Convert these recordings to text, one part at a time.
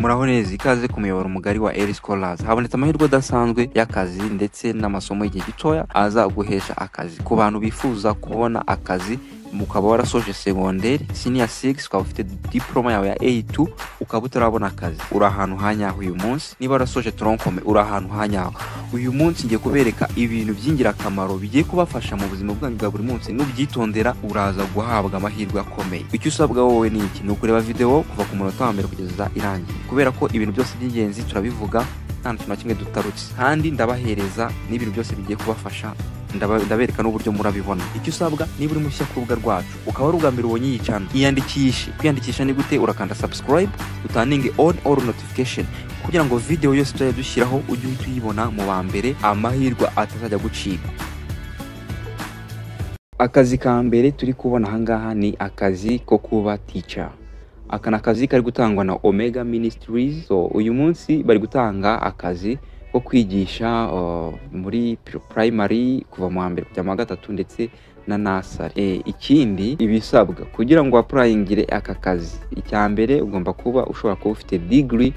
Muraho neza ikaze ku muyoboro mugari wa Eli Scholars. Habonetse amahirwe adasanzwe y'akazi ndetse n'amasomo y'igihe gitoya aza guhesha akazi ku bantu bifuza kubona akazi. Mukaba warasoje secondaire senior 6 ukaba ufite diploma yawe ya A2 ukaba utarabona akazi, uri ahantu hanyaho uyu munsi. Niba warasoje troncome uri ahantu hanyaho uyu munsi, ngiye kubereka ibintu by'ingirakamaro bigiye kubafasha mu buzima bwanyu bwa buri munsi. Nubyitondera uraza guhabwa amahirwe akomeye. Icyo usabwa wowe ni iki? Ni ukureba video kuva ku munota wa mbere kugeza irangiye, kubera ko ibintu byose by'ingenzi turabivuga nta kintu na kimwe dutarutse, kandi ndabahereza n'ibintu byose bigiye kubafasha. Ndabereka n'uburyo murabibona. Icyo usabwa, niba uri mushya ku rubuga rwacu ukaba ari ubwa mbere ubonye iyi channel, iyandikishe. Kwiyandikisha ni gute? Urakanda subscribe, utaninge on all notification kugira ngo video yose tuzajya dushyiraho ujye uhita uyibona mu ba mbere, amahirwe atazajya gucika. Akazi ka mbere turi kubona ahangaha ni akazi ko kuba teacher. Aka ni akazi kari gutangwa na Omega Ministries. So uyu munsi bari gutanga akazi ko kwigisha muri primary kuva mu mbere kujya mu gatatu ndetse na nursery. Ikindi ibisabwa kugira ngo applyingire aka kazi, icya mbere ugomba kuba ushobora kuba ufite degree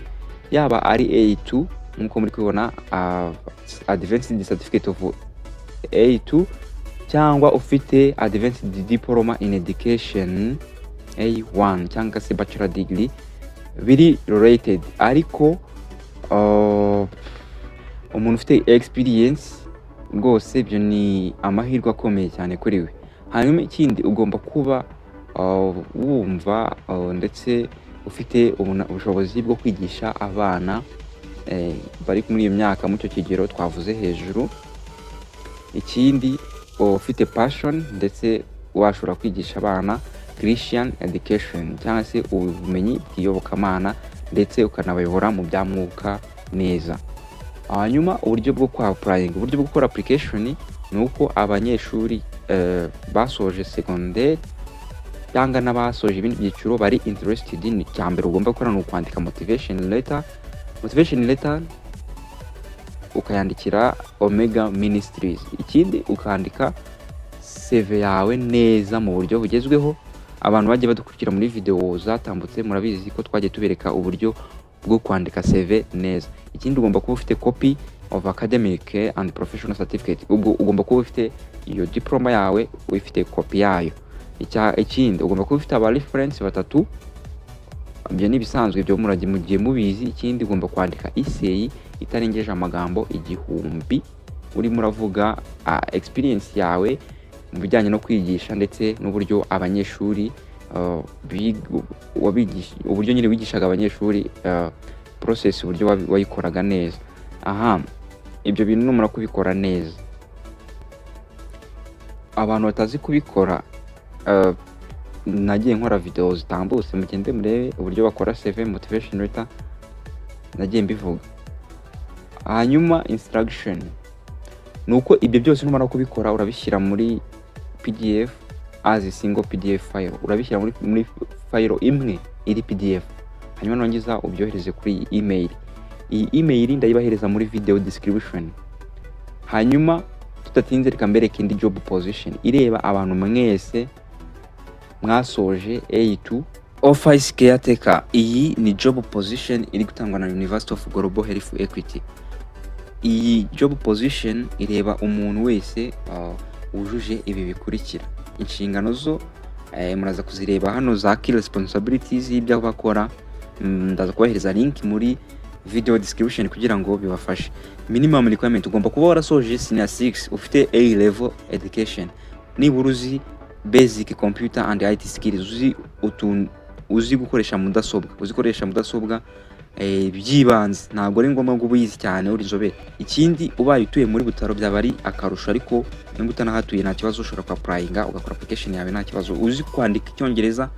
yaba ari A2 nkuko muri kubona, advanced certificate of A2, cyangwa ufite advanced diploma in education A1 cyangwa se bachelor degree biri related. Ariko umuntu ufite experience rwose ibyo ni amahirwe akomeye cyane kuri we. Hanyuma ikindi ugomba kuba wumva ndetse ufite ubushobozi bwo kwigisha abana bari muri iyo myaka mu cyo kigero twavuze hejuru. Ikindi ufite passion ndetse washobora kwigisha abana Christian education cyangwa se ubumenyi bw'iyobokamana ndetse ukanabayobora mu bya mwuka neza. Hanyuma uburyo bwo applying, uburyo bwo gukora application ni uko abanyeshuri basoje secondaire cyangwa n'abasoje ibindi byiciro bari interested in, cyambere ugomba gukora no kwandika motivation letter ukayandikira Omega Ministries. Ikindi ukandika CV yawe neza mu buryo bugezweho. Abantu bagiye badukurikira muri video zatambutse murabizi ko twagiye tubereka uburyo bwo kwandika CV neza. Ikindi ugomba kuba ufite copy of academic and professional certificate. Ubwo ugomba kuba ufite iyo diploma yawe, ufite copy yayo. Ikindi ugomba kuba ufite aba reference batatu. Ibyo ni bisanzwe, ibyo mugiye mubizi. Ikindi ugomba kwandika essay itarengeje amagambo 1000 uri muravuga experience yawe mu bijyanye no kwigisha ndetse n'uburyo abanyeshuri uburyo nyine wigishaga abanyeshuri, process uburyo wayikoraga neza. Ibyo bintu numara kubikora neza, abantu batazi kubikora nagiye nkora video zitambutse, mugende murebe uburyo bakora CV motivation letter, nagiye mbivuga. Hanyuma instruction nuko ibyo byose numara kubikora urabishyira muri PDF as a single PDF file. Urabishyira muri file imwe iri PDF, hanyuma nongeza ubyohereze kuri email. Iyi email ndayibahereza muri video description. Hanyuma tutatinze reka mbereke indi job position ireba abantu mwese mwasoje A2 office caretaker. Iyi ni job position iri gutangwa na University of Global Health Equity. Iyi job position ireba umuntu wese wujuje ibi bikurikira. Inshingano zo muraza kuzireba hano za key responsibilities y'ibyo bakora. Ndaza kubahereza link muri video description kugira ngo bibafashe. Minimum requirement, ugomba kuba warasoje senior 6 ufite A level education, nibura uzi basic computer and IT skills, uzi gukoresha mudasobwa byibanze. Ntabwo ari ngombwa ngo ubizi cyane uri nzobere. Ikindi ubaye utuye muri Butaro byaba ari akarusho, ariko nimba utanahatuye nta kibazo, ushobora ku applyinga ugakora application yawe nta kibazo. Uzi kwandika Icyongereza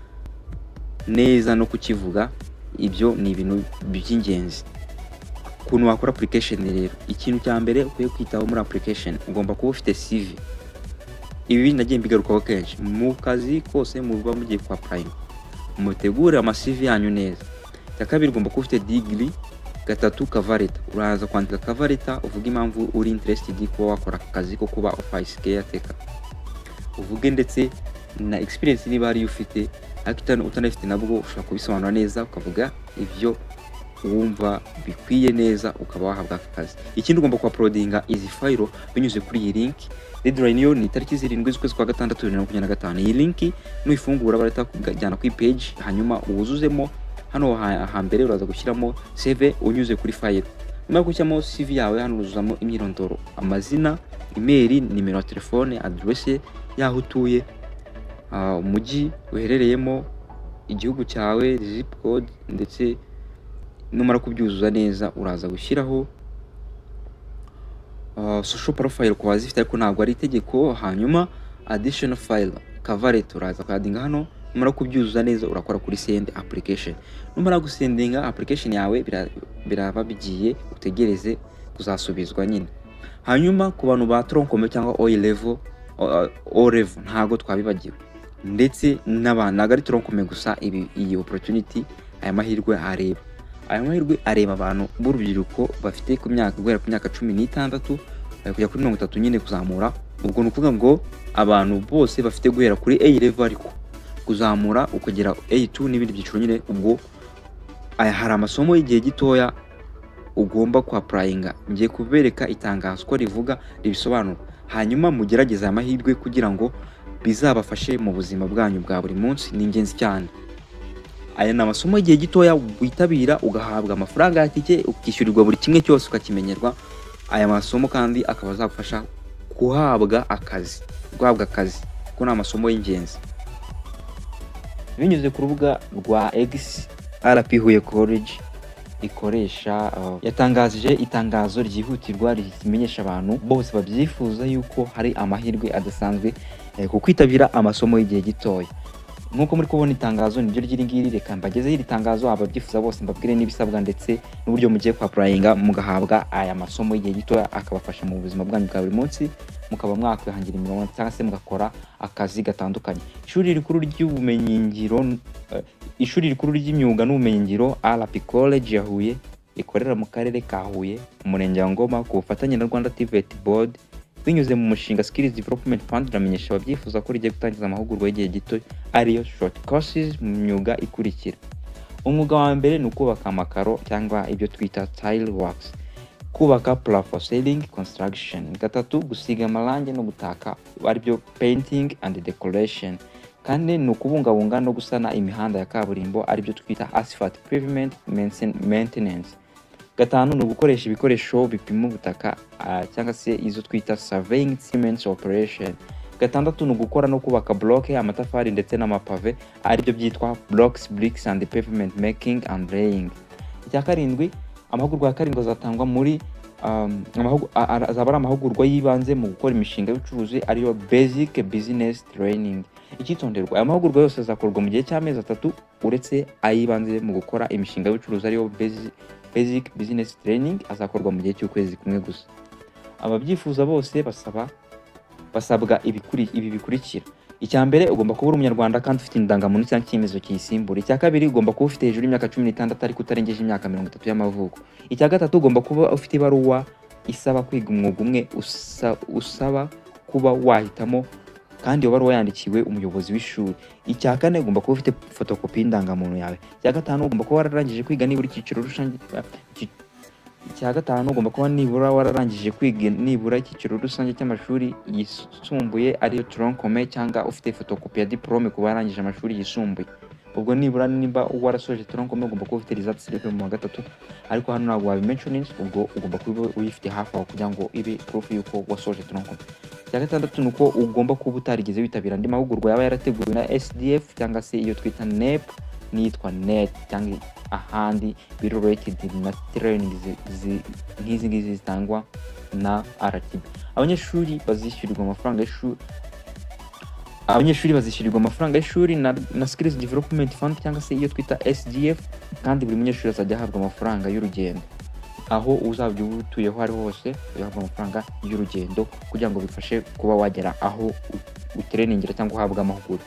neza no kukivuga, ibyo ni ibintu by'ingenzi. Ukuntu wakora application rero, ikintu cya mbere ukwiye kwitaho muri application, ugomba kuba ufite CV. Ibi nagiye mbigarukaho kenshi mu kazi kose muba mugiye ku applying, mutegure ama CV yanyu neza. Kabiri ugomba kuba ufite degree. Gatatu cover letter, uraza kwandika cover letter uvuga impamvu uri interested kuba wakora akazi ko kuba office caretaker, uvuge ndetse na experience niba ari ufite, ariko utanafite nabwo ushobora kubisobanura neza ukavuga ibyo wumva bikwiye neza ukaba wahabwa aka kazi. Ikindi ugomba kuuploadinga izi file binyuze kuri iyi link. Deadline yo ni tariki 7 z'ukwezi kwa gatandatu 2025. Iyi link nuyifungura barata kujyana kuri page, hanyuma uwuzuzemo hano hambere uraza gushyiramo CV unyuze kuri file. Nyuma gushyiramo CV yawe hano uruzuzamo imyirondoro, amazina, email, nimero ya telefone, address yaho utuye, umujyi uherereyemo, igihugu cyawe, zip code, ndetse numara kubyuzuza neza uraza gushyiraho social profile ku bazifite ariko ntabwo ari itegeko. Hanyuma additional file cover letter uraza kwadinga hano. Numara kubyuzuza neza urakora kuri send application. Numara gusendinga application yawe biraba bigiye utegereze kuzasubizwa nyine. Hanyuma ku bantu ba troncome cyangwa O level ntago twabibagiwe, ndetse n'abana ari troncome gusa iyi opportunity aya mahirwe areba abantu b'urubyiruko bafite ku myaka guhera ku myaka 16 kujya kuri 30 nyine kuzamura. Ubwo nukuvuga ngo abantu bose bafite guhera kuri A level ariko kuzamura ukagera A2 n'ibindi byiciro nyine. Ubwo hari amasomo y'igihe gitoya ugomba kuapplyinga. Ngiye kubereka itangazo ko rivuga ribisobanura, hanyuma mugerageza amahirwe kugira ngo bizabafashe mu buzima bwanyu bwa buri munsi. Ni ingenzi cyane. Aya ni amasomo y'igihe gitoya witabira ugahabwa amafaranga ya tike, ukishyurirwa buri kimwe cyose ukakimenyerwa. Aya masomo kandi akaba azafasha guhabwa akazi kuko ni amasomo y'ingenzi. Binyuze ku rubuga rwa XRP Huye College ikoresha yatangazije itangazo ryihutirwa rimenyesha abantu bose babyifuza yuko hari amahirwe adasanzwe ku kwitabira amasomo y'igihe gitoya. Nkuko muri kubona itangazo niryo ry'ingiri, reka mbagezeho iri tangazo ababyifuza bose mbabwire n'ibisabwa ndetse n'uburyo mugiye kuapplyinga mugahabwa aya masomo y'igihe gitoya akabafasha mu buzima bwanyu bwa buri munsi, mukaba mwakwihangira imirimo cyangwa se mugakora akazi gatandukanye. Ishuri rikuru ry'imyuga n'ubumenyingiro RP College ya Huye ikorera mu karere ka Huye, umurenge wa Ngoma, ku bufatanye na Rwanda TVET Board binyuze mu mushinga Skills Development Fund. Iramenyesha ababyifuza ko rigiye gutangiza amahugurwa y'igihe gito ariyo short courses mu myuga ikurikira. Umwuga wa mbere ni ukubaka amakaro cyangwa ibyo twita tile works, kubaka plafond ceiling construction. Gatatu, gusiga amarangi no gutaka aribyo painting and decoration. Kane ni ukubungabunga no gusana imihanda ya kaburimbo aribyo twita asphalt pavement maintenance. Gatanu ni ugukoresha ibikoresho bipima ubutaka cyangwa se izo twita surveying cement operation. Gatandatu ni ugukora no kubaka bloke, amatafari ndetse n'amapave aribyo byitwa blocks, bricks and pavement making and laying. Icya karindwi, amahugurwa ya karindwi azatangwa muri azaba ari amahugurwa yibanze mu gukora imishinga y'ubucuruzi ariyo basic business training. Icyitonderwa, aya mahugurwa yose azakorwa mu gihe cy'amezi 3 uretse ayibanze mu gukora imishinga y'ubucuruzi ariyo basic business training azakorwa mu gihe cy'ukwezi kumwe gusa. Ababyifuza bose basabwa ibi bikurikira. Icya mbere, ugomba kuba umunyarwanda kandi ufite indangamuntu cyangwa icyemezo kiyisimbura. Icya kabiri, ugomba kuba ufite hejuru y'imyaka 16 ariko utarengeje imyaka 30 y'amavuko. Icya gatatu, ugomba kuba ufite ibaruwa isaba kwiga umwuga umwe usaba kuba wahitamo kandi iyo baruwa yandikiwe umuyobozi w'ishuri. Icya kane, ugomba kuba ufite fotokopi y'indangamuntu yawe. Icya gatanu, ugomba kuba wararangije kwiga nibura icyiciro rusange. Icya gatanu, ugomba kuba nibura wararangije kwiga nibura icyiciro rusange cy'amashuri yisumbuye ariyo troncome cyangwa ufite fotokopi ya diplome kuba wararangije amashuri yisumbuye. Ubwo nibura nimba warasoje troncome ugomba kuba ufite result slip mu wa gatatu, ariko hano ntabwo wabimentioning. Ubwo ugomba kuba uyifite hafi aho kugira ngo ibe proof yuko wasoje troncome. Icya gatandatu, nuko ugomba kuba utarigeze witabira andi mahugurwa yaba yarateguwe na SDF cyangwa se iyo twita NEP nitwa NET cyangwa ahandi related na training nk'izi ngizi zitangwa na RTB. Abanyeshuri bazishyurirwa amafaranga y'ishuri na Skills Development Fund cyangwa se iyo twita SDF, kandi buri munyeshuri azajya ahabwa amafaranga y'urugendo. Aho uzabyo utuyeho ari hose uhabwa amafaranga y'urugendo kugira ngo bifashe kuba wagera aho utrainingira cyangwa uhabwa amahugurwa.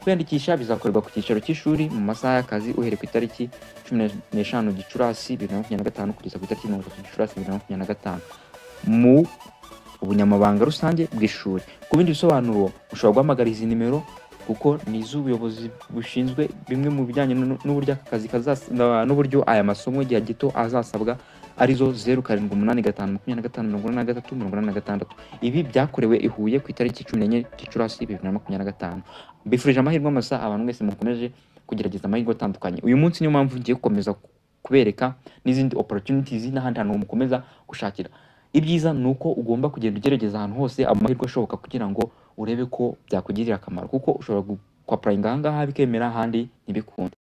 Kwiyandikisha bizakorerwa ku cyicaro cy'ishuri mu masaha y'akazi uhereye ku itariki 15 Gicurasi 2025 kugeza ku itariki 30 Gicurasi 2025 mu ubunyamabanga rusange bw'ishuri. Ku bindi bisobanuro ushobora guhamagara izi nimero kuko ni iz'ubuyobozi bushinzwe bimwe mu bijyanye n'uburyo aka kazi n'uburyo aya masomo igihe gito azasabwa, arizo 0785254386. Ibi byakorewe i Huye ku itariki 14 Gicurasi 2025. Mbifurije amahirwe masa abantu mwese mukomeje kugerageza amahirwe atandukanye. Uyu munsi niyo mpamvu ngiye gukomeza kubereka n'izindi opportunities n'ahandi hantu mukomeza gushakira. Ibyiza ni uko ugomba kugenda ugerageza ahantu hose amahirwe ashoboka kugira ngo urebe ko byakugirira akamaro, kuko ushobora kwapplyinga aha ngaha bikemera, ahandi ntibikunde.